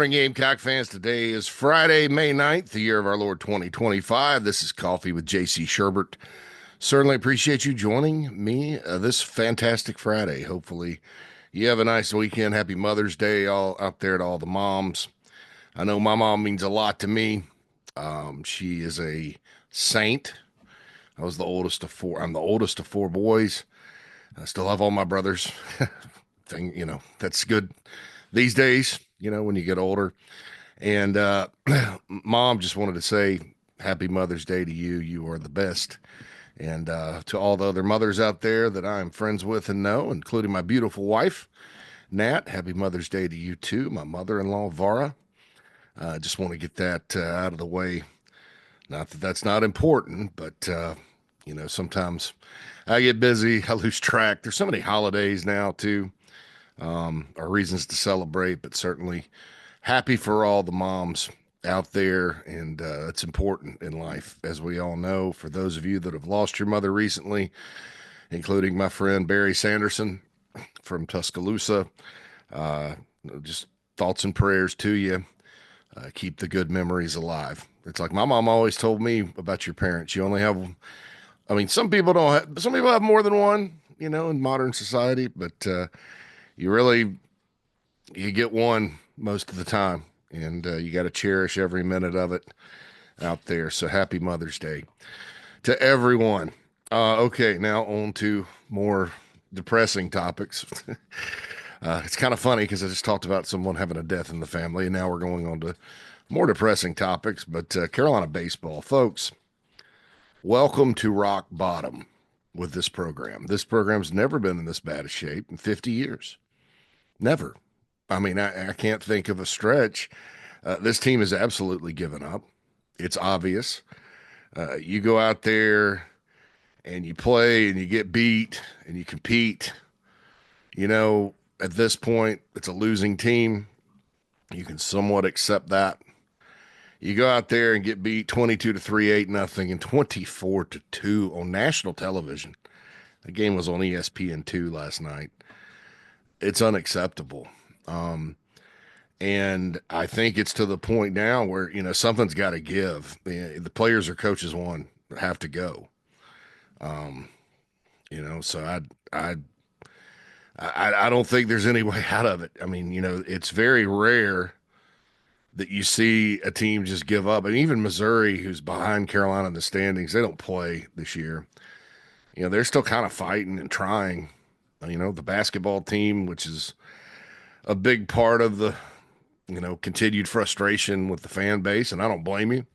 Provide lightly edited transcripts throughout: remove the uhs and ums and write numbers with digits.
morning, Gamecock fans. Today is Friday, May 9th, the year of our Lord 2025. This is Coffee with JC Sherbert. Certainly appreciate you joining me this fantastic Friday. Hopefully, you have a nice weekend. Happy Mother's Day all out there to all the moms. I know my mom means a lot to me. She is a saint. I was the oldest of four. I'm the oldest of four boys. I still have all my brothers. That's good these days, when you get older. And Mom, just wanted to say happy Mother's Day to you. You are the best. And to all the other mothers out there that I'm friends with and know, including my beautiful wife, Nat, happy Mother's Day to you too. My mother-in-law, Vara. Just want to get that out of the way. Not that that's not important, but sometimes I get busy, I lose track. There's so many holidays now too, or reasons to celebrate, but certainly happy for all the moms out there, and it's important in life, as we all know. For those of you that have lost your mother recently, including my friend Barry Sanderson from Tuscaloosa, uh, just thoughts and prayers to you. Keep the good memories alive. It's like my mom always told me about your parents. You only have, I mean, some people don't have, some people have more than one, in modern society, but you really, you get one most of the time, and you got to cherish every minute of it out there. So happy Mother's Day to everyone. Okay, now on to more depressing topics. It's kind of funny because I just talked about someone having a death in the family, and now we're going on to more depressing topics. But Carolina baseball, folks, welcome to rock bottom with this program. This program's never been in this bad a shape in 50 years. Never. I mean, I can't think of a stretch. This team has absolutely given up. It's obvious. You go out there and you play and you get beat and you compete. At this point, it's a losing team. You can somewhat accept that. You go out there and get beat 22 to 3, 8 nothing, and 24 to 2 on national television. The game was on ESPN2 last night. It's unacceptable. And I think it's to the point now where, something's got to give. The players or coaches have to go. So I don't think there's any way out of it. I mean, it's very rare that you see a team just give up. And even Missouri, who's behind Carolina in the standings, they don't play this year. They're still kind of fighting and trying. The basketball team, which is a big part of the, continued frustration with the fan base, and I don't blame you.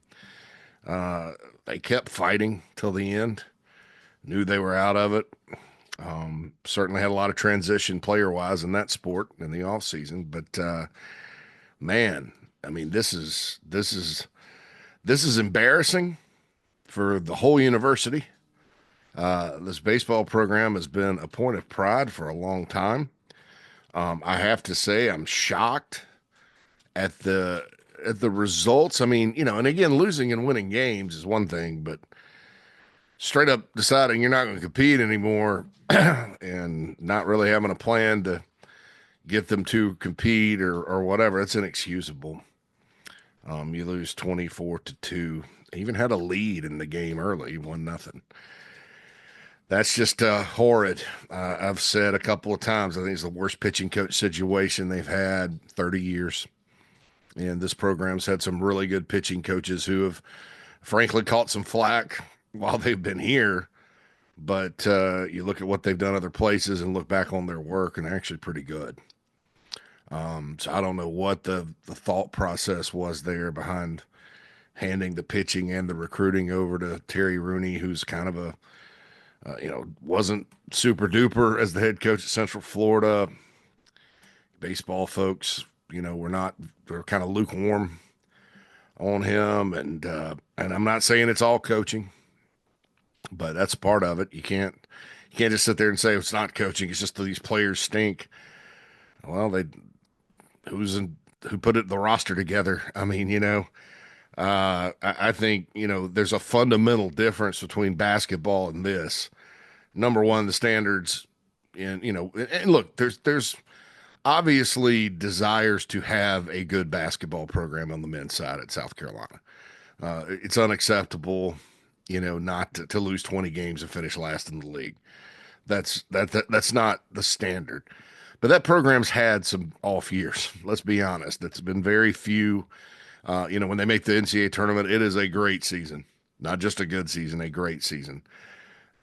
They kept fighting till the end, knew they were out of it. Certainly had a lot of transition player-wise in that sport in the offseason, but man, I mean, this is embarrassing for the whole university. This baseball program has been a point of pride for a long time. I have to say, I'm shocked at the results. I mean, and again, losing and winning games is one thing, but straight up deciding you're not going to compete anymore and not really having a plan to get them to compete or whatever, it's inexcusable. You lose 24 to 2. Even had a lead in the game early, 1-0. That's just horrid. I've said a couple of times, I think it's the worst pitching coach situation they've had 30 years. And this program's had some really good pitching coaches who have, frankly, caught some flack while they've been here. But you look at what they've done other places and look back on their work, and they're actually pretty good. So I don't know what the thought process was there behind handing the pitching and the recruiting over to Terry Rooney, who's kind of a, wasn't super duper as the head coach at Central Florida. Baseball folks, they're kind of lukewarm on him. And I'm not saying it's all coaching, but that's part of it. You can't just sit there and say it's not coaching. It's just that these players stink. Well, who put the roster together? I mean, I think, there's a fundamental difference between basketball and this. Number one, the standards, and look, there's obviously desires to have a good basketball program on the men's side at South Carolina. It's unacceptable, not to lose 20 games and finish last in the league. That's not the standard. But that program's had some off years. Let's be honest. It's been very few. When they make the NCAA tournament, it is a great season, not just a good season, a great season.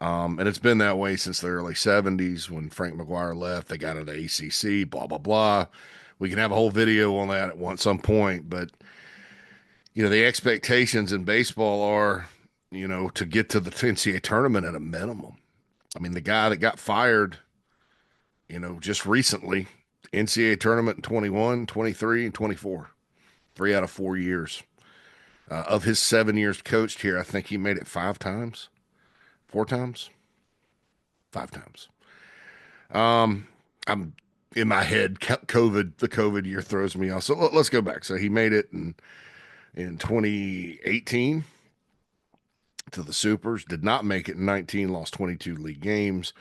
And it's been that way since the early 70s when Frank McGuire left. They got into ACC, blah, blah, blah. We can have a whole video on that at some point. But, the expectations in baseball are, to get to the NCAA tournament at a minimum. I mean, the guy that got fired, just recently, NCAA tournament in 21, 23, and 24, 3 out of 4 years. Of his 7 years coached here, I think he made it 5 times. 4 times? 5 times. I'm in my head. The COVID year throws me off. So let's go back. So he made it in 2018 to the Supers. Did not make it in 19. Lost 22 league games.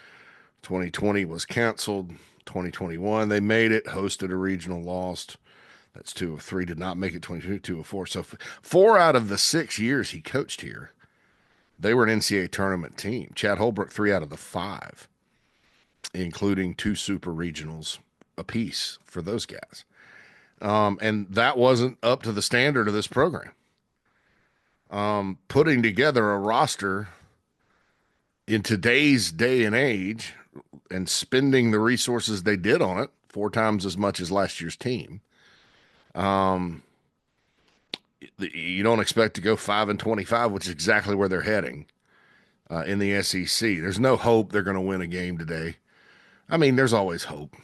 2020 was canceled. 2021 they made it. Hosted a regional. Lost. That's 2 of 3. Did not make it. 22, 2 of 4. So 4 out of the 6 years he coached here, they were an NCAA tournament team. Chad Holbrook, 3 out of the 5, including 2 super regionals apiece for those guys. And that wasn't up to the standard of this program. Putting together a roster in today's day and age and spending the resources they did on it, 4 times as much as last year's team. You don't expect to go 5-25, which is exactly where they're heading in the SEC. There's no hope they're going to win a game today. I mean, there's always hope.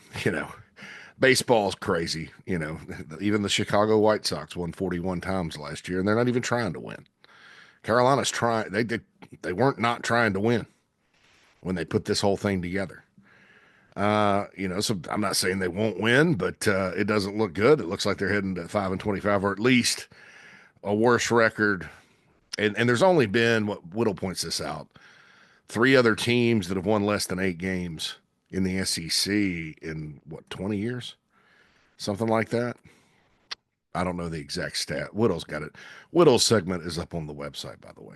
Baseball's crazy. Even the Chicago White Sox won 41 times last year, and they're not even trying to win. Carolina's trying. They weren't not trying to win when they put this whole thing together. So I'm not saying they won't win, but it doesn't look good. It looks like they're heading to 5-25, or at least a worse record. And there's only been, Whittle points this out, 3 other teams that have won less than 8 games in the SEC in 20 years? Something like that. I don't know the exact stat. Whittle's got it. Whittle's segment is up on the website, by the way.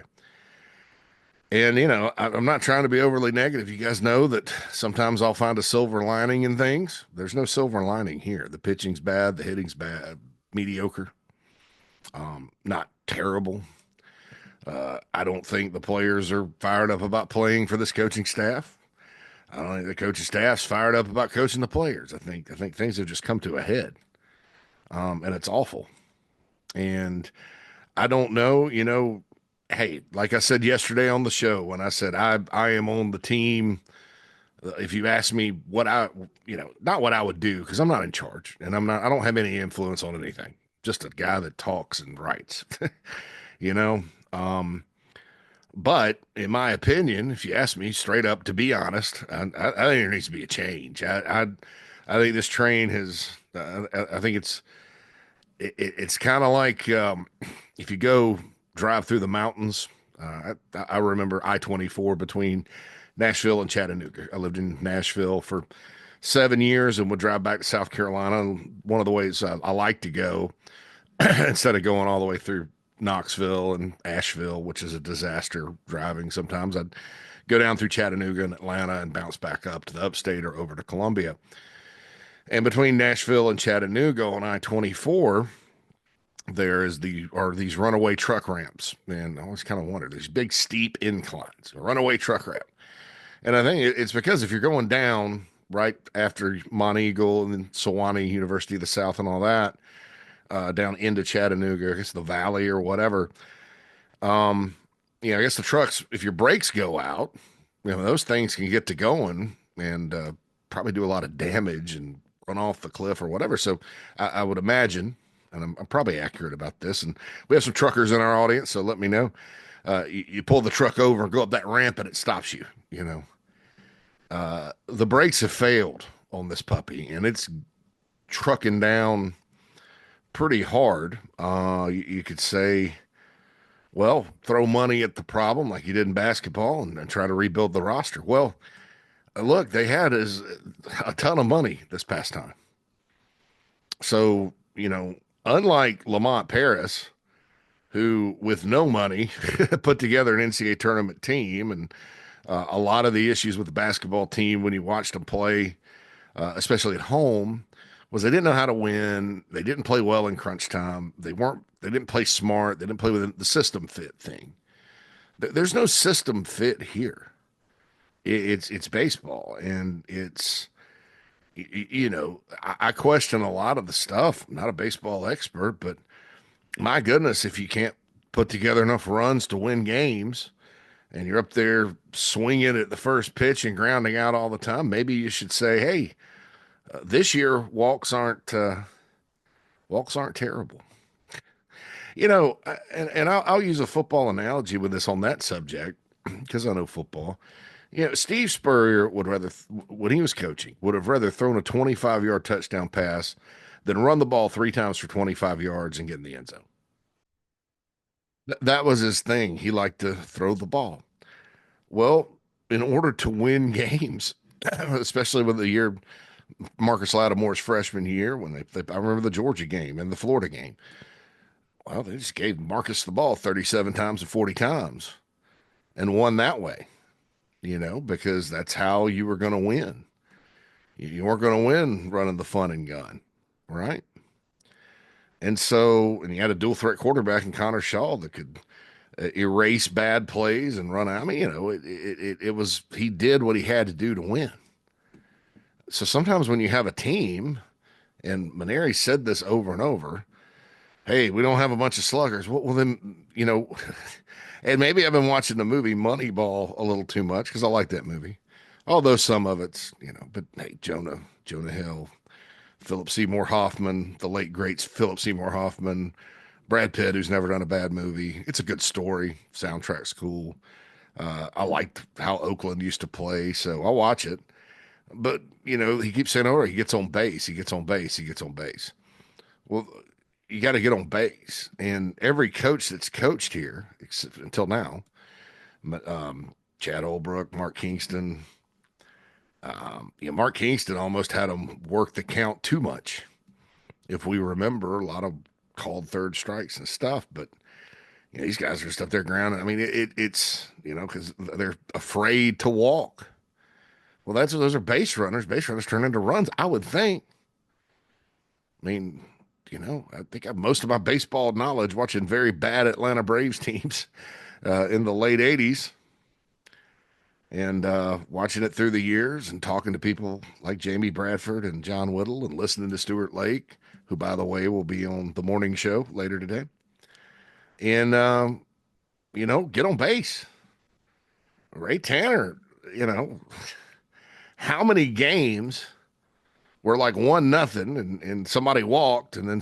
And, I'm not trying to be overly negative. You guys know that sometimes I'll find a silver lining in things. There's no silver lining here. The pitching's bad. The hitting's bad. Mediocre. Not terrible. I don't think the players are fired up about playing for this coaching staff. I don't think the coaching staff's fired up about coaching the players. I think things have just come to a head. And it's awful. And I don't know, hey, like I said yesterday on the show, when I said I am on the team, if you ask me what not what I would do, because I'm not in charge and I don't have any influence on anything. Just a guy that talks and writes, But in my opinion, if you ask me straight up, to be honest, I think there needs to be a change. I think this train has, I think it's kind of like if you go drive through the mountains. I remember I-24 between Nashville and Chattanooga. I lived in Nashville for 7 years and would drive back to South Carolina. And one of the ways I like to go, instead of going all the way through Knoxville and Asheville, which is a disaster driving sometimes, I'd go down through Chattanooga and Atlanta and bounce back up to the upstate or over to Columbia. And between Nashville and Chattanooga on I-24, there is these runaway truck ramps. And I always kind of wondered, these big steep inclines, a runaway truck ramp. And I think it's because if you're going down right after Monteagle and then Sewanee University of the South and all that, down into Chattanooga, I guess the valley or whatever, I guess the trucks, if your brakes go out, those things can get to going and probably do a lot of damage and run off the cliff or whatever. So I would imagine, and I'm probably accurate about this, and we have some truckers in our audience, so let me know. You pull the truck over and go up that ramp and it stops you, The brakes have failed on this puppy, and it's trucking down pretty hard. You could say, well, throw money at the problem like you did in basketball and try to rebuild the roster. Well, look, they had a ton of money this past time. So, unlike Lamont Paris, who with no money put together an NCAA tournament team, and a lot of the issues with the basketball team when you watched them play, especially at home, was they didn't know how to win. They didn't play well in crunch time. They didn't play smart. They didn't play with the system fit thing. There's no system fit here. It's baseball, and I question a lot of the stuff. I'm not a baseball expert, but my goodness, if you can't put together enough runs to win games, and you're up there swinging at the first pitch and grounding out all the time, maybe you should say, "Hey, this year walks aren't terrible." And I'll use a football analogy with this on that subject because I know football. Steve Spurrier would rather, when he was coaching, would have rather thrown a 25-yard touchdown pass than run the ball 3 times for 25 yards and get in the end zone. That was his thing. He liked to throw the ball. Well, in order to win games, especially with the year Marcus Lattimore's freshman year, when I remember the Georgia game and the Florida game. Well, they just gave Marcus the ball 37 times and 40 times and won that way, because that's how you were going to win. You weren't going to win running the fun and gun, right? And you had a dual threat quarterback in Connor Shaw that could erase bad plays and run out. I mean, he did what he had to do to win. So sometimes when you have a team, and Mainieri said this over and over, hey, we don't have a bunch of sluggers. Well, then, and maybe I've been watching the movie Moneyball a little too much because I like that movie. Although some of it's, but hey, Jonah Hill, Philip Seymour Hoffman, the late greats Philip Seymour Hoffman, Brad Pitt, who's never done a bad movie. It's a good story. Soundtrack's cool. I liked how Oakland used to play, so I'll watch it. But, he keeps saying, oh, he gets on base, he gets on base, he gets on base. Well, you got to get on base. And every coach that's coached here, except until now, Chad Holbrook, Mark Kingston, Mark Kingston almost had him work the count too much. If we remember, a lot of called third strikes and stuff, but these guys are just up there grounding. I mean, it's because they're afraid to walk. Well, those are base runners. Base runners turn into runs, I would think. I mean, I think I have most of my baseball knowledge watching very bad Atlanta Braves teams in the late 80s and watching it through the years and talking to people like Jamie Bradford and John Whittle and listening to Stuart Lake, who, by the way, will be on the morning show later today. And, get on base. Ray Tanner, how many games were like 1-0 and somebody walked and then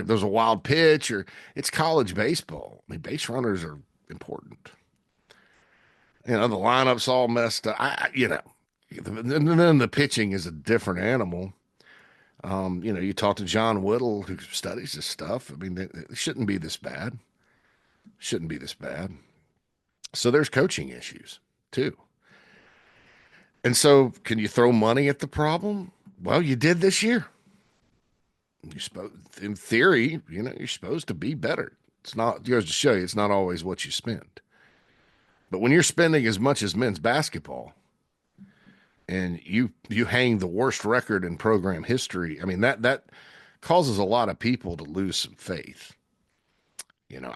there's a wild pitch, or it's college baseball. I mean, base runners are important. The lineup's all messed up. And then the pitching is a different animal. You talk to John Whittle, who studies this stuff. I mean, it shouldn't be this bad. Shouldn't be this bad. So there's coaching issues too. And so, can you throw money at the problem? Well, you did this year. You're supposed, in theory, you're supposed to be better. It's not, goes to show you, it's not always what you spend. But when you're spending as much as men's basketball, and you hang the worst record in program history, I mean that causes a lot of people to lose some faith.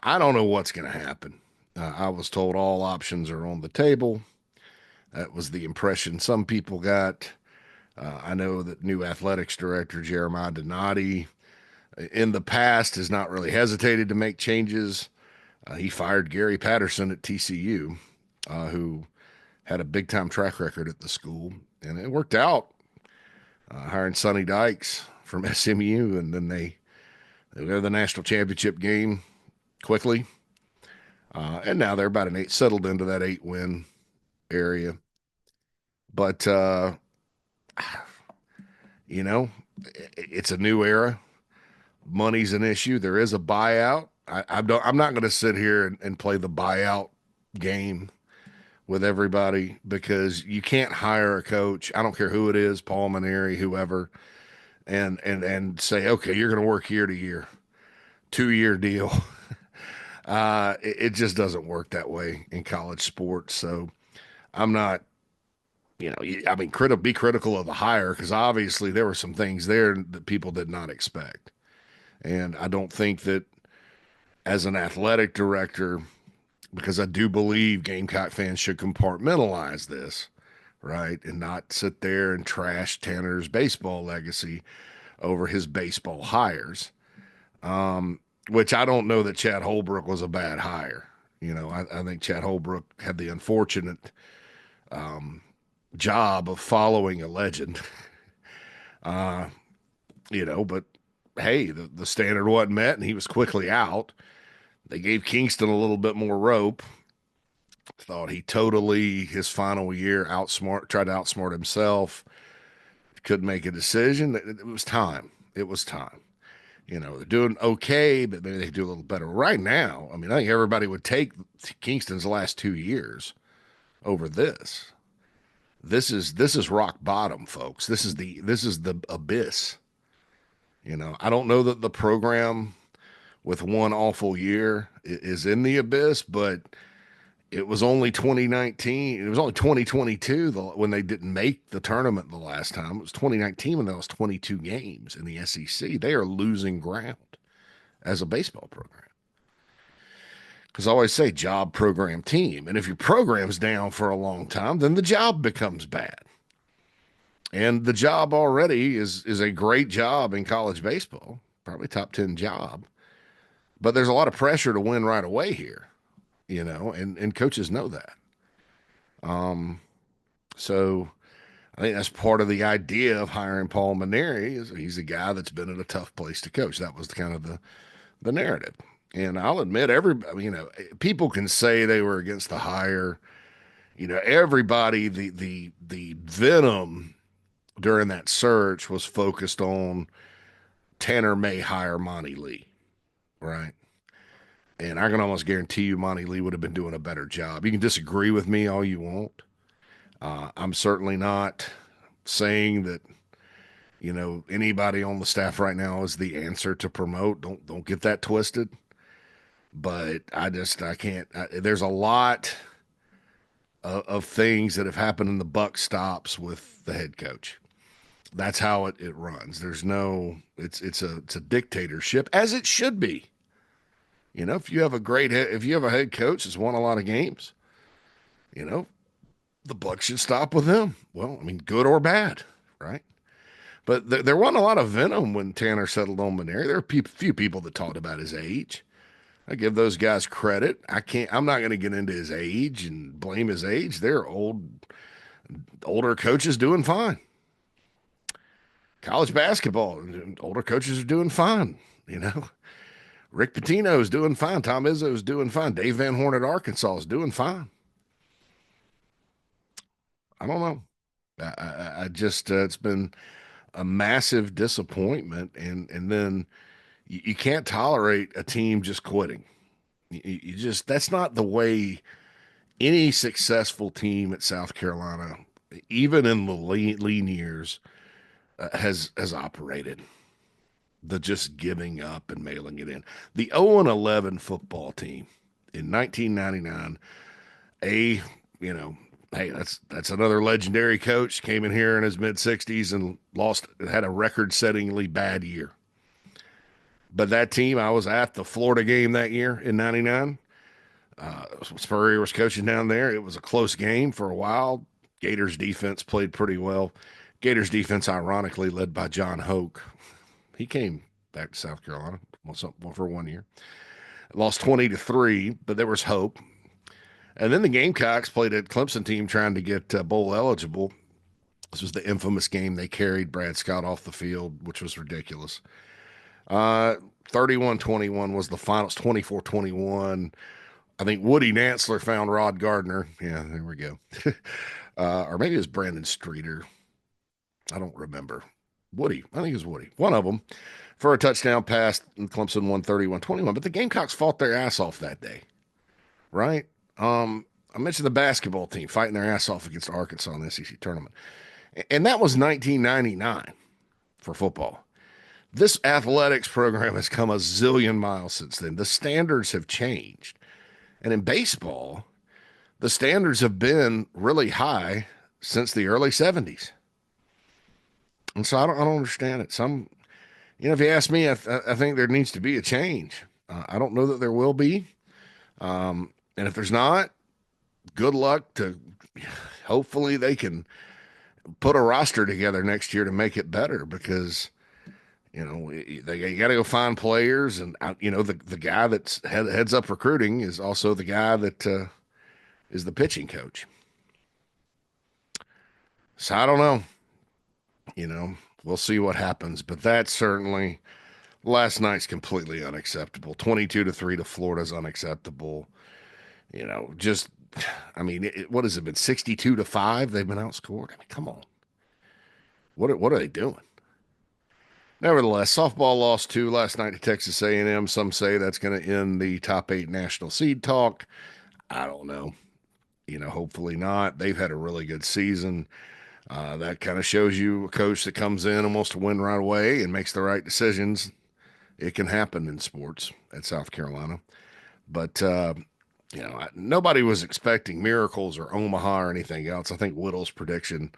I don't know what's going to happen. I was told all options are on the table. That was the impression some people got. I know that new athletics director Jeremiah Donati in the past has not really hesitated to make changes. He fired Gary Patterson at TCU, who had a big time track record at the school, and it worked out. Hiring Sonny Dykes from SMU, and then they won the national championship game quickly. And now they're about settled into that 8-win area. But it's a new era. Money's an issue. There is a buyout. I'm not going to sit here and play the buyout game with everybody, because you can't hire a coach. I don't care who it is, Paul Mainieri, whoever. and say, okay, you're going to work year to year, 2 year deal. It just doesn't work that way in college sports. So I'm not, I mean, be critical of the hire because obviously there were some things there that people did not expect. And I don't think that as an athletic director, because I do believe Gamecock fans should compartmentalize this, right? And not sit there and trash Tanner's baseball legacy over his baseball hires, which I don't know that Chad Holbrook was a bad hire. I think Chad Holbrook had the unfortunate job of following a legend, but hey, the standard wasn't met and he was quickly out. They gave Kingston a little bit more rope. Thought he totally, his final year, tried to outsmart himself. Couldn't make a decision. It was time. It was time. They're doing okay, but maybe they could do a little better. Right now, I mean, I think everybody would take Kingston's last 2 years over this. This is rock bottom, folks. This is the abyss. I don't know that the program with one awful year is in the abyss, but it was only 2019. It was only 2022 when they didn't make the tournament the last time. It was 2019 when there was 22 games in the SEC. They are losing ground as a baseball program. Because I always say job, program, team. And if your program's down for a long time, then the job becomes bad. And the job already is a great job in college baseball, probably top 10 job. But there's a lot of pressure to win right away here, and coaches know that. So I think that's part of the idea of hiring Paul Mainieri is he's a guy that's been in a tough place to coach. That was kind of the narrative. And I'll admit, people can say they were against the hire. Everybody, the venom during that search was focused on Tanner may hire Monty Lee, right? And I can almost guarantee you Monty Lee would have been doing a better job. You can disagree with me all you want. I'm certainly not saying that anybody on the staff right now is the answer to promote. Don't get that twisted. But I can't. There's a lot of things that have happened in the buck stops with the head coach. That's how it runs. There's no. It's a dictatorship as it should be. If you have a head coach that's won a lot of games, the buck should stop with him. Well, I mean, good or bad, right? But there wasn't a lot of venom when Tanner settled on Mainieri. There were few people that talked about his age. I give those guys credit. I'm not going to get into his age and blame his age. They're older coaches doing fine. College basketball, older coaches are doing fine. Rick Pitino is doing fine. Tom Izzo is doing fine. Dave Van Horn at Arkansas is doing fine. I don't know. I just it's been a massive disappointment, and then you can't tolerate a team just quitting. You just that's not the way any successful team at South Carolina, even in the lean years, has operated. The just giving up and mailing it in. The 0-11 football team in 1999, hey, that's another legendary coach. Came in here in his mid-60s and had a record-settingly bad year. But that team, I was at the Florida game that year in 99. Spurrier was coaching down there. It was a close game for a while. Gators defense played pretty well. Gators defense, ironically, led by John Hoke. He came back to South Carolina for 1 year. Lost 20-3, but there was hope. And then the Gamecocks played a Clemson team trying to get bowl eligible. This was the infamous game they carried Brad Scott off the field, which was ridiculous. 31-21 was the finals, 24-21. I think Woody Nantzler found Rod Gardner. Yeah, there we go. Or maybe it was Brandon Streeter. I don't remember. Woody. I think it was Woody. One of them for a touchdown pass, and Clemson won 31-21. But the Gamecocks fought their ass off that day, right? I mentioned the basketball team fighting their ass off against Arkansas in the SEC tournament. And that was 1999. for football. This athletics program has come a zillion miles since then. The standards have changed. And in baseball, the standards have been really high since the early 70s. And so I don't understand it. If you ask me, I think there needs to be a change. I don't know that there will be. And if there's not, good luck to hopefully they can put a roster together next year to make it better because, you got to go find players. And, the guy that's heads up recruiting is also the guy that is the pitching coach. So I don't know. We'll see what happens. But that's certainly last night's completely unacceptable. 22-3 to Florida is unacceptable. What has it been? 62-5? They've been outscored. Come on. What are they doing? Nevertheless, softball lost 2 last night to Texas A&M. Some say that's going to end the top 8 national seed talk. I don't know. Hopefully not. They've had a really good season. That kind of shows you a coach that comes in and wants to win right away and makes the right decisions. It can happen in sports at South Carolina. But, nobody was expecting miracles or Omaha or anything else. I think Whittle's prediction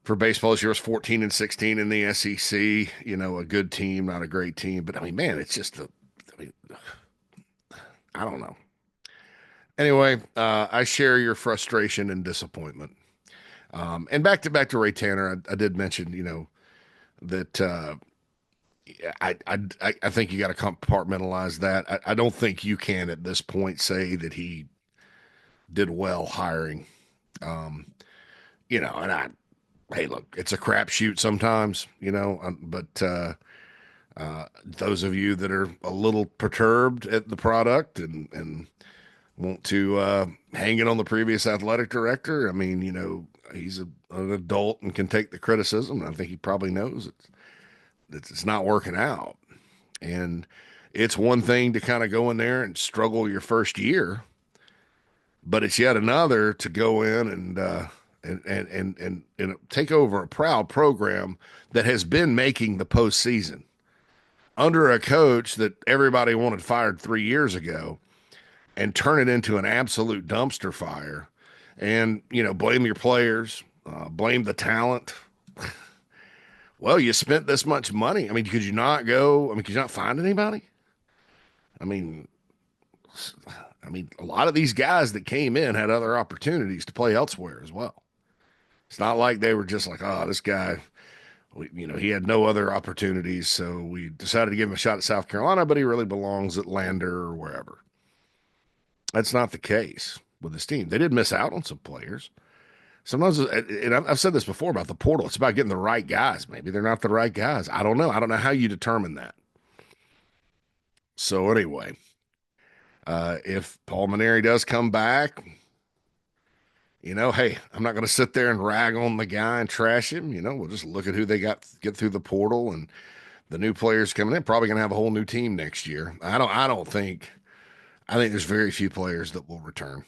for baseball this year was 14-16 in the SEC. A good team, not a great team. But, man, it's just I don't know. Anyway, I share your frustration and disappointment. And back to Ray Tanner, I did mention, that I think you got to compartmentalize that. I don't think you can at this point say that he did well hiring. Hey, look, it's a crapshoot sometimes, but those of you that are a little perturbed at the product and want to hang it on the previous athletic director, he's an adult and can take the criticism. I think he probably knows it's not working out. And it's one thing to kind of go in there and struggle your first year, but it's yet another to go in and take over a proud program that has been making the postseason under a coach that everybody wanted fired 3 years ago and turn it into an absolute dumpster fire and, blame your players, blame the talent. Well, you spent this much money. Could you not go? Could you not find anybody? A lot of these guys that came in had other opportunities to play elsewhere as well. It's not like they were just like, oh, this guy, he had no other opportunities. So we decided to give him a shot at South Carolina, but he really belongs at Lander or wherever. That's not the case with this team. They did miss out on some players. Sometimes, and I've said this before about the portal, it's about getting the right guys. Maybe they're not the right guys. I don't know. I don't know how you determine that. So anyway, if Paul Mainieri does come back, hey, I'm not going to sit there and rag on the guy and trash him. We'll just look at who they got, get through the portal, and the new players coming in. Probably going to have a whole new team next year. I think there's very few players that will return.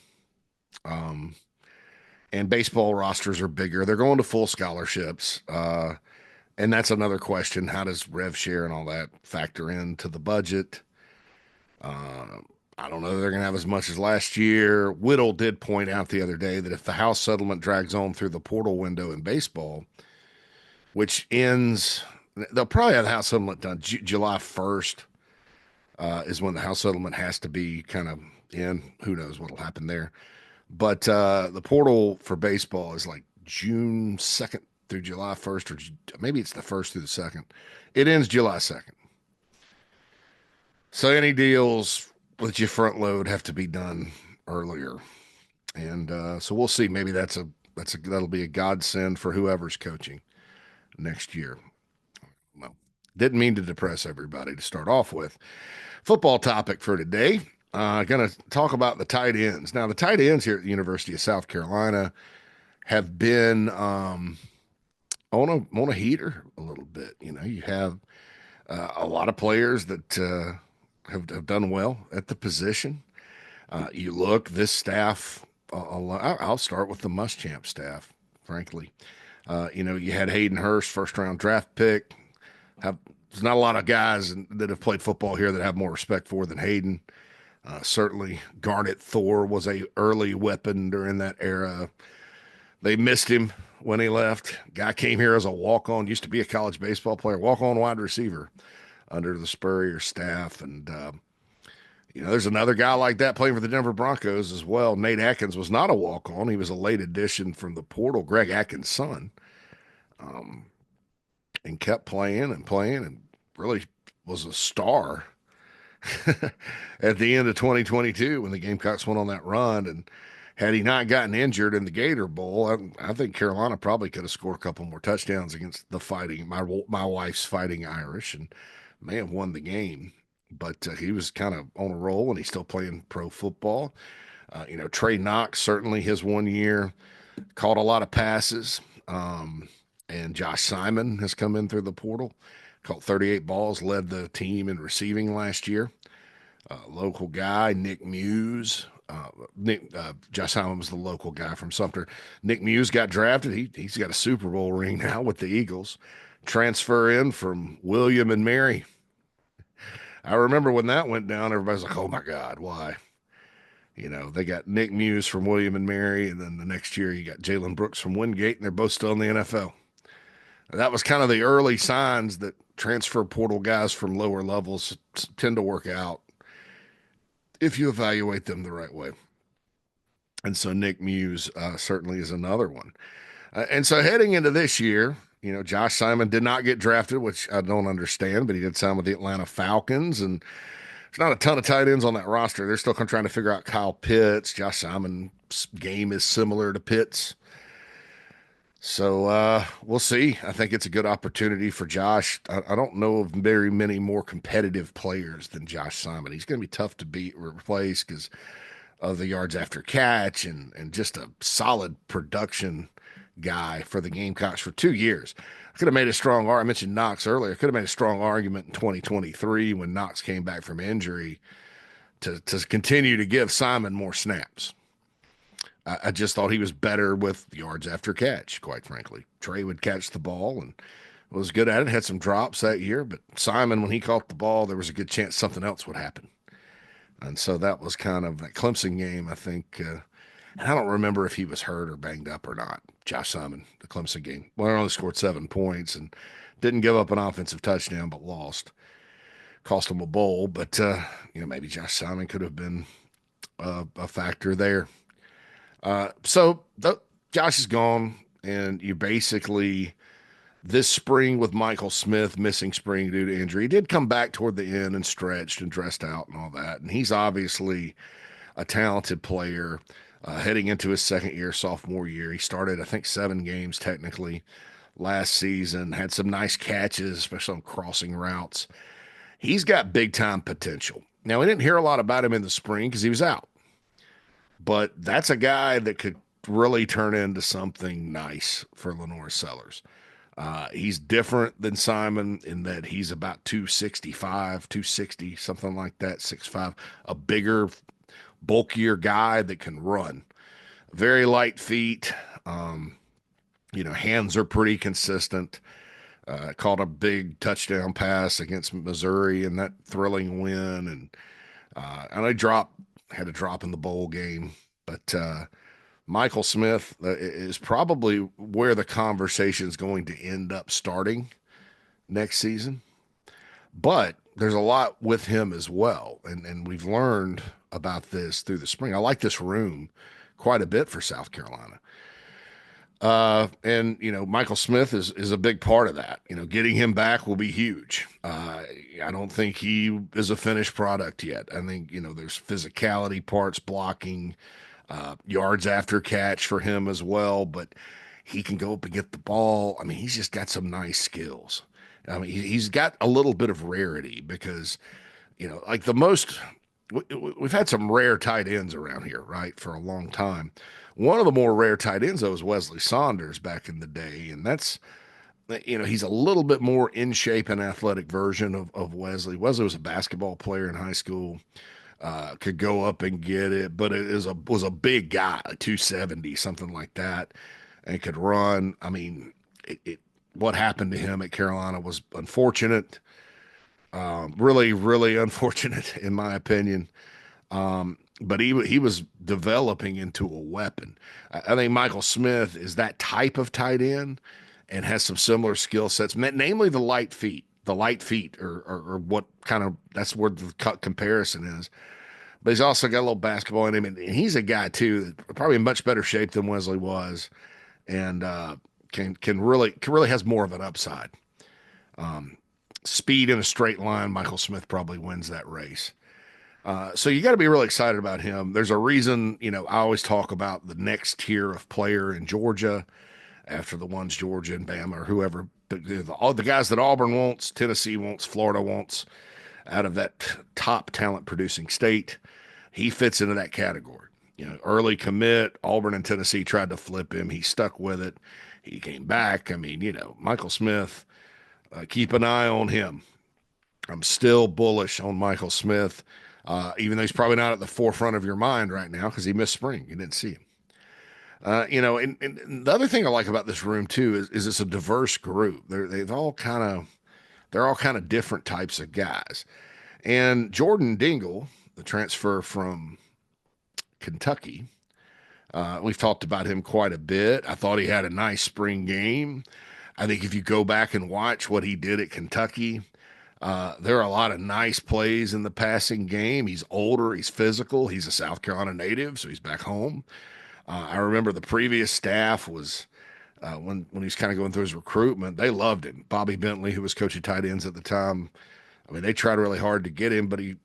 And baseball rosters are bigger. They're going to full scholarships. And that's another question. How does rev share and all that factor into the budget? I don't know if they're going to have as much as last year. Whittle did point out the other day that if the House settlement drags on through the portal window in baseball, which ends, they'll probably have the House settlement done July 1st is when the House settlement has to be kind of in. Who knows what will happen there. But the portal for baseball is like June 2nd through July 1st, or maybe it's the 1st through the 2nd. It ends July 2nd. So any deals with your front load have to be done earlier. And so we'll see. Maybe that'll be a godsend for whoever's coaching next year. Well, didn't mean to depress everybody to start off with. Football topic for today. Going to talk about the tight ends. Now, the tight ends here at the University of South Carolina have been on a heater a little bit. You have a lot of players that have done well at the position. You look, this staff, I'll start with the Muschamp staff, frankly. You had Hayden Hurst, first round draft pick. There's not a lot of guys that have played football here that have more respect for than Hayden. Certainly, Garnet Thor was a early weapon during that era. They missed him when he left. Guy came here as a walk-on, used to be a college baseball player, walk-on wide receiver under the Spurrier staff. And, there's another guy like that playing for the Denver Broncos as well. Nate Atkins was not a walk-on. He was a late addition from the portal, Greg Atkins' son, and kept playing and really was a star at the end of 2022 when the Gamecocks went on that run. And had he not gotten injured in the Gator Bowl, I think Carolina probably could have scored a couple more touchdowns against the my wife's Fighting Irish, and may have won the game. But he was kind of on a roll, and he's still playing pro football. Trey Knox, certainly his 1 year, caught a lot of passes. And Josh Simon has come in through the portal, caught 38 balls, led the team in receiving last year. Local guy, Nick Muse. Josh Simon was the local guy from Sumter. Nick Muse got drafted. He's got a Super Bowl ring now with the Eagles. Transfer in from William and Mary. I remember when that went down, everybody's like, oh my God, why? They got Nick Muse from William and Mary, and then the next year you got Jalen Brooks from Wingate, and they're both still in the NFL. That was kind of the early signs that transfer portal guys from lower levels tend to work out if you evaluate them the right way. And so Nick Muse certainly is another one. And so heading into this year, Josh Simon did not get drafted, which I don't understand, but he did sign with the Atlanta Falcons. And there's not a ton of tight ends on that roster. They're still trying to figure out Kyle Pitts. Josh Simon's game is similar to Pitts. So we'll see. I think it's a good opportunity for Josh. I don't know of very many more competitive players than Josh Simon. He's going to be tough to replace because of the yards after catch and just a solid production guy for the Gamecocks for 2 years. I could have made a strong argument. I mentioned Knox earlier. I could have made a strong argument in 2023 when Knox came back from injury to continue to give Simon more snaps. I just thought he was better with yards after catch, quite frankly. Trey would catch the ball and was good at it, had some drops that year, but Simon, when he caught the ball, there was a good chance something else would happen. And so that was kind of that Clemson game, I think. I don't remember if he was hurt or banged up or not. Josh Simon, the Clemson game. Well, he only scored 7 points and didn't give up an offensive touchdown, but lost. Cost him a bowl, but, maybe Josh Simon could have been a factor there. Josh is gone, and you basically this spring with Michael Smith missing spring due to injury. He did come back toward the end and stretched and dressed out and all that. And he's obviously a talented player heading into his second year, sophomore year. He started, I think, 7 games technically last season, had some nice catches, especially on crossing routes. He's got big time potential. Now, we didn't hear a lot about him in the spring because he was out. But that's a guy that could really turn into something nice for Lenore Sellers. He's different than Simon in that he's about 265, 260, something like that, 6'5", a bigger, bulkier guy that can run. Very light feet. Hands are pretty consistent. Caught a big touchdown pass against Missouri in that thrilling win. And I had a drop in the bowl game, but Michael Smith is probably where the conversation is going to end up starting next season. But there's a lot with him as well, and we've learned about this through the spring. I like this room quite a bit for South Carolina. Michael Smith is a big part of that. Getting him back will be huge. I don't think he is a finished product yet. I think, there's physicality parts, blocking, yards after catch for him as well, but he can go up and get the ball. I mean, he's just got some nice skills. I mean, he's got a little bit of rarity because, we've had some rare tight ends around here, right, for a long time. One of the more rare tight ends, though, was Wesley Saunders back in the day. And that's, he's a little bit more in shape and athletic version of Wesley. Wesley was a basketball player in high school, could go up and get it, but was a big guy, 270, something like that. and could run. I mean, what happened to him at Carolina was unfortunate. Really, really unfortunate in my opinion. But he was developing into a weapon. I think Michael Smith is that type of tight end and has some similar skill sets, namely the light feet. The light feet or what kind of that's where the comparison is. But he's also got a little basketball in him, and he's a guy too, probably in much better shape than Wesley was, and can really has more of an upside. Speed in a straight line, Michael Smith probably wins that race. So you got to be really excited about him. There's a reason, I always talk about the next tier of player in Georgia after the ones Georgia and Bama or whoever, all the guys that Auburn wants, Tennessee wants, Florida wants out of that top talent producing state. He fits into that category. Early commit, Auburn and Tennessee tried to flip him. He stuck with it. He came back. I mean, Michael Smith, keep an eye on him. I'm still bullish on Michael Smith, even though he's probably not at the forefront of your mind right now because he missed spring. You didn't see him. And the other thing I like about this room too is it's a diverse group. They're all kind of different types of guys. And Jordan Dingle, the transfer from Kentucky, we've talked about him quite a bit. I thought he had a nice spring game. I think if you go back and watch what he did at Kentucky, there are a lot of nice plays in the passing game. He's older, he's physical, he's a South Carolina native, so he's back home. I remember the previous staff was when he was kind of going through his recruitment, they loved him. Bobby Bentley, who was coaching tight ends at the time, I mean, they tried really hard to get him, but he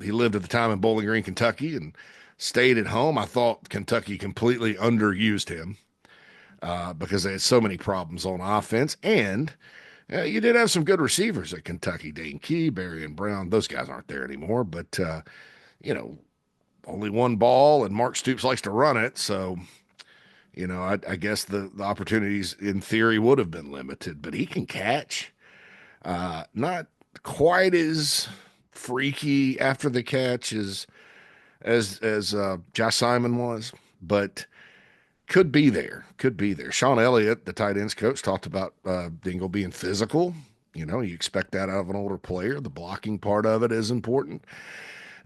lived at the time in Bowling Green, Kentucky, and stayed at home. I thought Kentucky completely underused him because they had so many problems on offense, and you did have some good receivers at Kentucky. Dane Key, Barry and Brown, those guys aren't there anymore, but only one ball, and Mark Stoops likes to run it, so I guess the opportunities in theory would have been limited, but he can catch. Not quite as freaky after the catch as Josh Simon was, but could be there. Could be there. Sean Elliott, the tight ends coach, talked about Dingle being physical. You expect that out of an older player. The blocking part of it is important.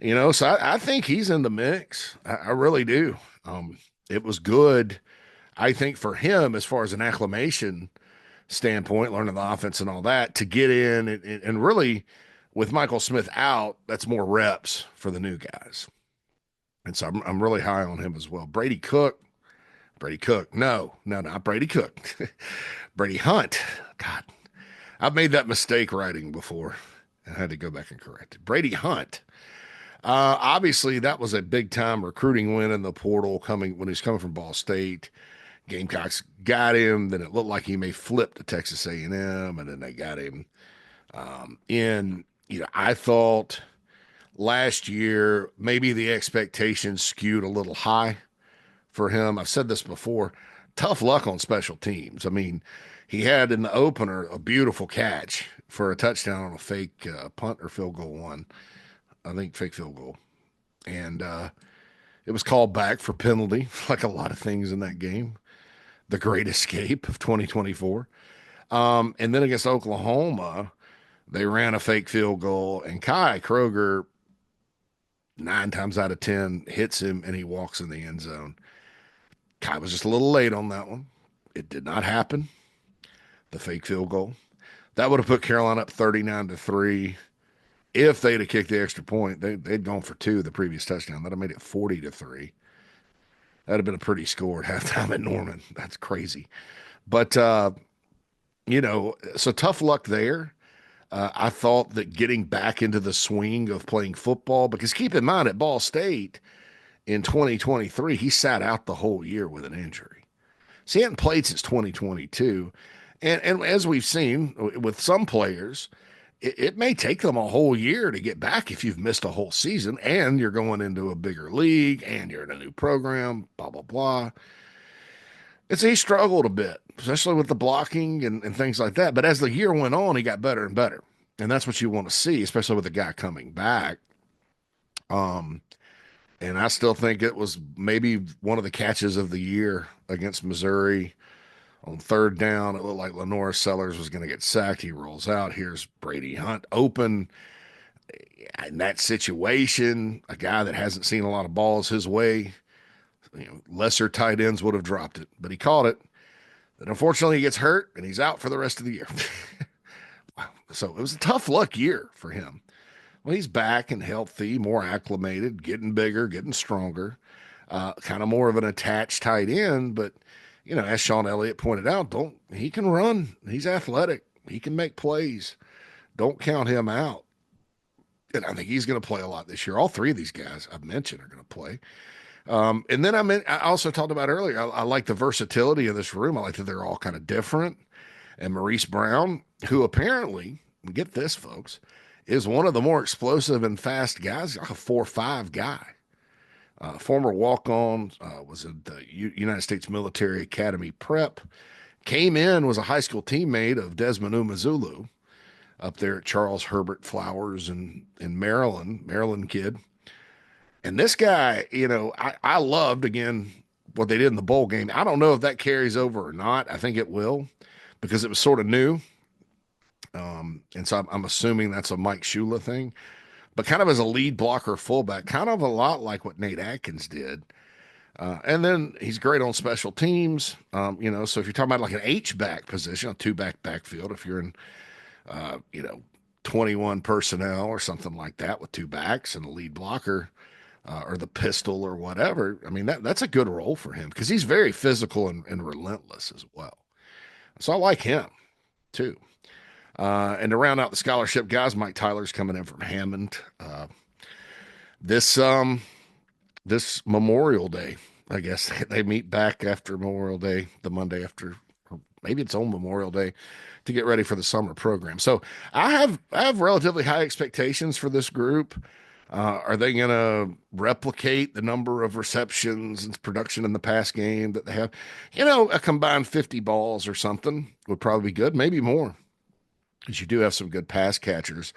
So I think he's in the mix. I really do. It was good, I think, for him as far as an acclimation standpoint, learning the offense and all that, to get in and really with Michael Smith out, that's more reps for the new guys. And so I'm really high on him as well. Brady Cook, no, not Brady Cook. Brady Hunt. God, I've made that mistake writing before. I had to go back and correct it. Brady Hunt. Obviously, that was a big time recruiting win in the portal when he's coming from Ball State. Gamecocks got him. Then it looked like he may flip to Texas A&M, and then they got him in. I thought last year maybe the expectations skewed a little high for him. I've said this before. Tough luck on special teams. I mean, he had in the opener a beautiful catch for a touchdown on a fake punt or field goal one. I think fake field goal. And it was called back for penalty, like a lot of things in that game. The great escape of 2024. And then against Oklahoma, they ran a fake field goal, and Kai Kroger, 9 times out of 10, hits him, and he walks in the end zone. Kai was just a little late on that one. It did not happen, the fake field goal. That would have put Carolina up 39-3. If they'd have kicked the extra point, they'd gone for 2 the previous touchdown. That'd have made it 40-3. That'd have been a pretty score at halftime at Norman. That's crazy. But, so tough luck there. I thought that getting back into the swing of playing football, because keep in mind at Ball State in 2023, he sat out the whole year with an injury. So he hadn't played since 2022. And as we've seen with some players, it may take them a whole year to get back if you've missed a whole season and you're going into a bigger league and you're in a new program, blah, blah, blah. He struggled a bit, especially with the blocking and things like that. But as the year went on, he got better and better. And that's what you want to see, especially with the guy coming back. And I still think it was maybe one of the catches of the year against Missouri. On third down, it looked like Lenore Sellers was going to get sacked. He rolls out. Here's Brady Hunt open. In that situation, a guy that hasn't seen a lot of balls his way, lesser tight ends would have dropped it, but he caught it. Then unfortunately, he gets hurt and he's out for the rest of the year. So it was a tough luck year for him. Well, he's back and healthy, more acclimated, getting bigger, getting stronger, kind of more of an attached tight end. But, as Sean Elliott pointed out, he can run. He's athletic. He can make plays. Don't count him out. And I think he's going to play a lot this year. All three of these guys I've mentioned are going to play. And then I also talked about earlier, I like the versatility of this room. I like that they're all kind of different. And Maurice Brown, who apparently, get this, folks, is one of the more explosive and fast guys, like a 4.5 guy. Former walk-on, was at the United States Military Academy Prep. Came in, was a high school teammate of Desmond Umazulu up there at Charles Herbert Flowers in Maryland kid. And this guy, I loved, again, what they did in the bowl game. I don't know if that carries over or not. I think it will because it was sort of new. And so I'm assuming that's a Mike Shula thing. But kind of as a lead blocker fullback, kind of a lot like what Nate Atkins did. And then he's great on special teams. So if you're talking about like an H-back position, a two-back backfield, if you're in, 21 personnel or something like that with two backs and a lead blocker, or the pistol or whatever, I mean, that's a good role for him because he's very physical and relentless as well. So I like him too. And to round out the scholarship guys, Mike Tyler's coming in from Hammond. This Memorial Day, I guess they meet back after Memorial Day, the Monday after, or maybe it's on Memorial Day, to get ready for the summer program. So I have relatively high expectations for this group. Are they going to replicate the number of receptions and production in the pass game that they have? A combined 50 balls or something would probably be good, maybe more, because you do have some good pass catchers.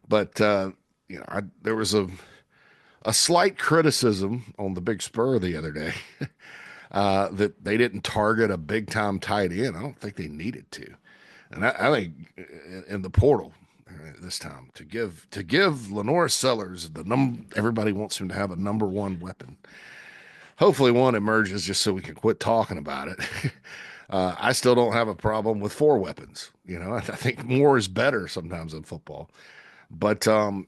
But, there was a slight criticism on the Big Spur the other day that they didn't target a big-time tight end. I don't think they needed to. And I think in the portal this time to give Lenore Sellers everybody wants him to have a number one weapon. Hopefully one emerges just so we can quit talking about it. I still don't have a problem with 4 weapons. I think more is better sometimes in football. But I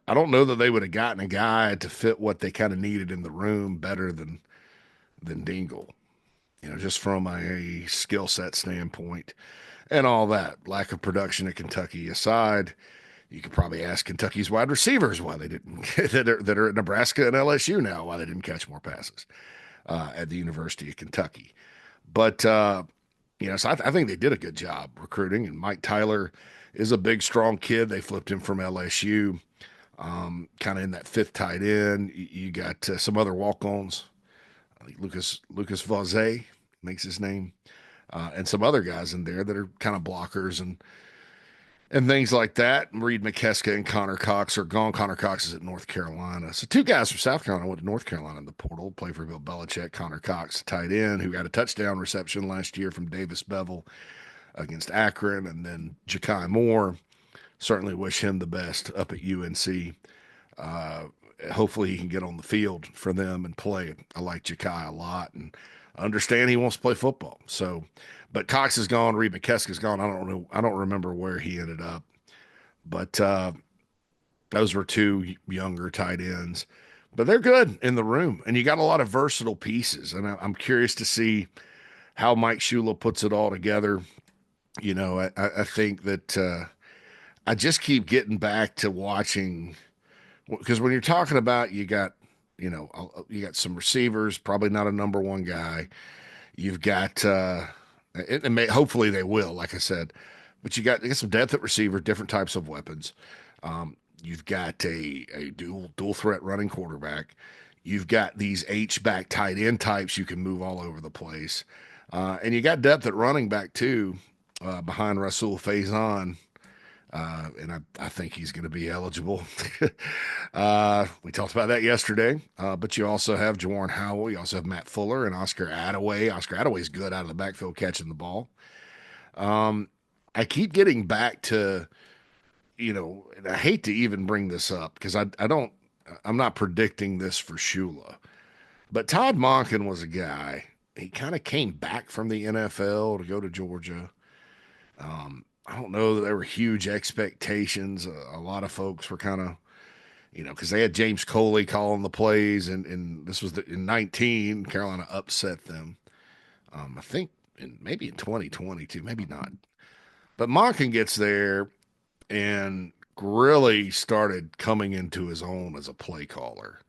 don't know that they would have gotten a guy to fit what they kind of needed in the room better than Dingle. Just from a skill set standpoint and all that. Lack of production at Kentucky aside, you could probably ask Kentucky's wide receivers why they didn't that are at Nebraska and LSU now, why they didn't catch more passes at the University of Kentucky. But so I think they did a good job recruiting. And Mike Tyler is a big, strong kid. They flipped him from LSU, kind of in that 5th tight end. You got some other walk-ons. I think Lucas Vazé makes his name, and some other guys in there that are kind of blockers and things like that. Reed McKeska and Connor Cox are gone. Connor Cox is at North Carolina. So 2 guys from South Carolina went to North Carolina in the portal, play for Bill Belichick. Connor Cox, tight end, who got a touchdown reception last year from Davis Bevel against Akron. And then Ja'Kai Moore, certainly wish him the best up at UNC. Hopefully he can get on the field for them and play. I like Ja'Kai a lot and understand he wants to play football. So, but Cox is gone. Reed McKeska's gone. I don't know. I don't remember where he ended up, but those were 2 younger tight ends, but they're good in the room. And you got a lot of versatile pieces. And I'm curious to see how Mike Shula puts it all together. I think that I just keep getting back to watching, because when you're talking about, you got some receivers, probably not a number one guy. You've got, hopefully they will, like I said, but you got some depth at receiver, different types of weapons. You've got a dual threat running quarterback. You've got these H-back tight end types you can move all over the place. And you got depth at running back too, behind Rasul Faison. And I think he's going to be eligible. We talked about that yesterday. But you also have Jawan Howell. You also have Matt Fuller and Oscar Attaway. Oscar Attaway's good out of the backfield catching the ball. Um, I keep getting back to, and I hate to even bring this up because I'm not predicting this for Shula, but Todd Monken was a guy. He kind of came back from the NFL to go to Georgia. I don't know that there were huge expectations. A lot of folks were kind of, because they had James Coley calling the plays, and this was in 19. Carolina upset them. I think maybe in 2022, maybe not. But Monken gets there and really started coming into his own as a play caller.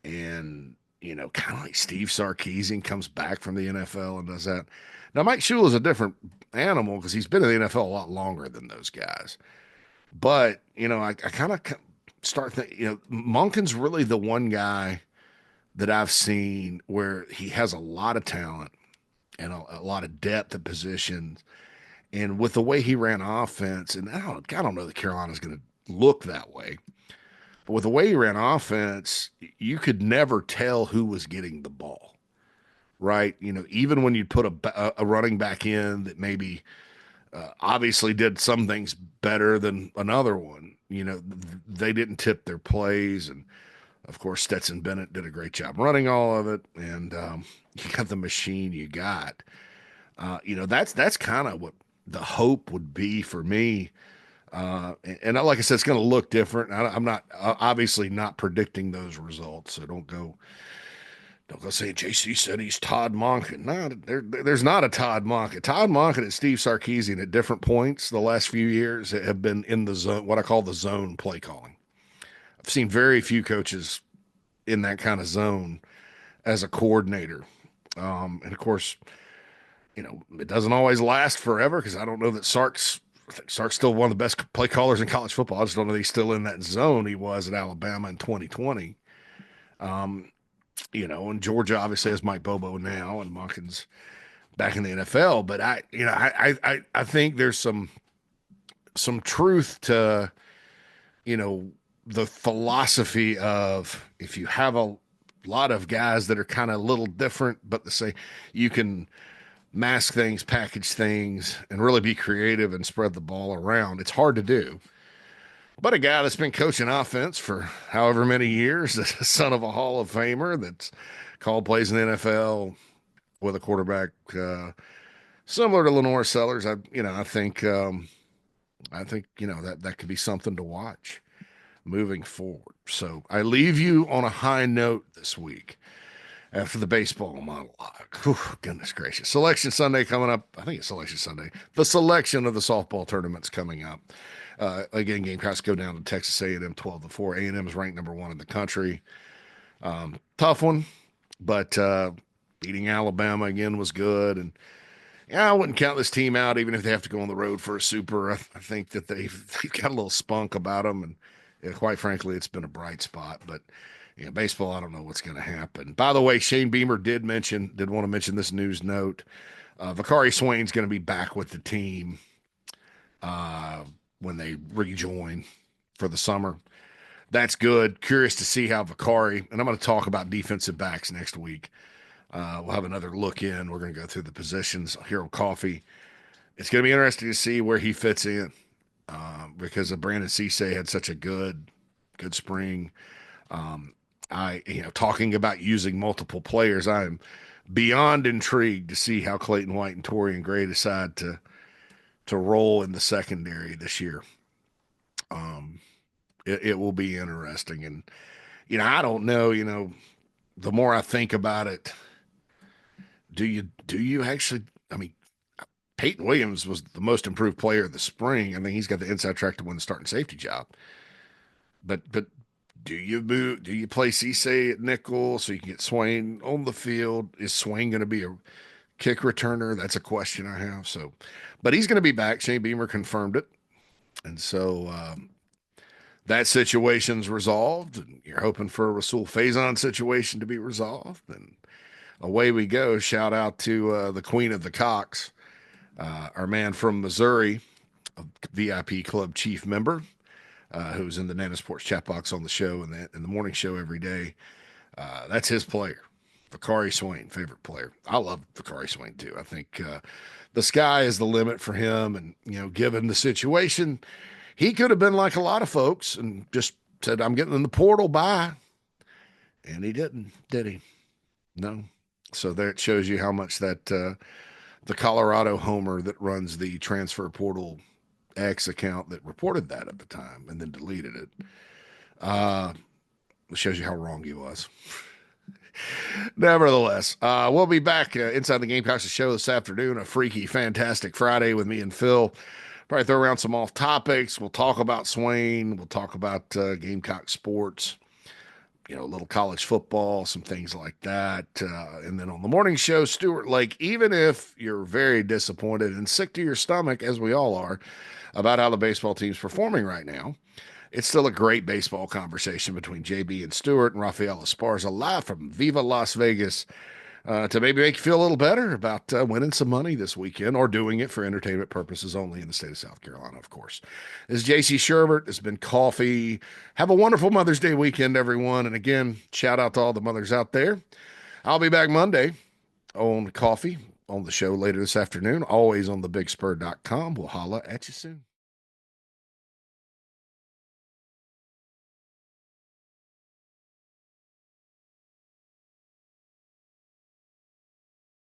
And, kind of like Steve Sarkisian comes back from the NFL and does that. Now, Mike Shula is a different animal because he's been in the NFL a lot longer than those guys. But, I kind of start thinking, Monken's really the one guy that I've seen where he has a lot of talent and a lot of depth at positions. And with the way he ran offense, and I don't know that Carolina's going to look that way, but with the way he ran offense, you could never tell who was getting the ball, right? Even when you put a running back in that maybe obviously did some things better than another one, they didn't tip their plays. And of course, Stetson Bennett did a great job running all of it. And you got the machine you got. That's kind of what the hope would be for me. And like I said, it's going to look different. I'm not obviously not predicting those results. So don't go say JC said he's Todd Monken. No, there's not a Todd Monken. Todd Monken and Steve Sarkisian at different points the last few years have been in the zone, what I call the zone play calling. I've seen very few coaches in that kind of zone as a coordinator. And of course, it doesn't always last forever because I don't know that I think Sark's still one of the best play callers in college football. I just don't know that he's still in that zone he was at Alabama in 2020. And Georgia obviously has Mike Bobo now, and Monken's back in the NFL. But I think there's some truth to, the philosophy of if you have a lot of guys that are kind of a little different, but the same, you can mask things, package things, and really be creative and spread the ball around. It's hard to do. But a guy that's been coaching offense for however many years, the son of a Hall of Famer that's called plays in the NFL with a quarterback similar to Lenore Sellers, I think that could be something to watch moving forward. So I leave you on a high note this week after the baseball monologue. Whew, goodness gracious. Selection Sunday coming up. I think it's Selection Sunday. The selection of the softball tournament's coming up. Again, Gamecocks go down to Texas A&M 12-4. A&M is ranked number 1 in the country. Tough one, but beating Alabama again was good. And yeah, I wouldn't count this team out, even if they have to go on the road for a super. I think that they've got a little spunk about them, and quite frankly, it's been a bright spot. But baseball, I don't know what's going to happen. By the way, Shane Beamer did want to mention this news note. Vakari Swain's going to be back with the team when they rejoin for the summer. That's good. Curious to see how Vakari, and I'm going to talk about defensive backs next week. We'll have another look in. We're going to go through the positions here on Coffee. It's going to be interesting to see where he fits in because Brandon Cisse had such a good spring. Talking about using multiple players, I am beyond intrigued to see how Clayton White and Torian Gray decide to roll in the secondary this year. It will be interesting. And, I don't know, the more I think about it, do you actually, Peyton Williams was the most improved player of the spring. I think he's got the inside track to win the starting safety job. But do you play Cisse at nickel so you can get Swain on the field? Is Swain going to be a kick returner? That's a question I have. So, but he's going to be back. Shane Beamer confirmed it. And so that situation's resolved. And you're hoping for a Rasul Faison situation to be resolved. And away we go. Shout out to the queen of the Cocks, our man from Missouri, a VIP club chief member who's in the Nana Sports chat box on the show and the morning show every day. That's his player. Vakari Swain, favorite player. I love Vakari Swain too. I think the sky is the limit for him. And, given the situation, he could have been like a lot of folks and just said, I'm getting in the portal, bye. And he didn't, did he? No. So there it shows you how much that the Colorado homer that runs the transfer portal X account that reported that at the time and then deleted it. It shows you how wrong he was. Nevertheless, we'll be back inside the Gamecocks show this afternoon. A freaky, fantastic Friday with me and Phil. Probably throw around some off topics. We'll talk about Swain. We'll talk about Gamecock sports. A little college football, some things like that. And then on the morning show, Stuart Lake, even if you're very disappointed and sick to your stomach, as we all are, about how the baseball team's performing right now, it's still a great baseball conversation between JB and Stuart and Rafael Esparza live from Viva Las Vegas to maybe make you feel a little better about winning some money this weekend or doing it for entertainment purposes only in the state of South Carolina, of course. This is JC Sherbert. It's been Coffee. Have a wonderful Mother's Day weekend, everyone. And again, shout out to all the mothers out there. I'll be back Monday on Coffee on the show later this afternoon, always on thebigspur.com. We'll holla at you soon.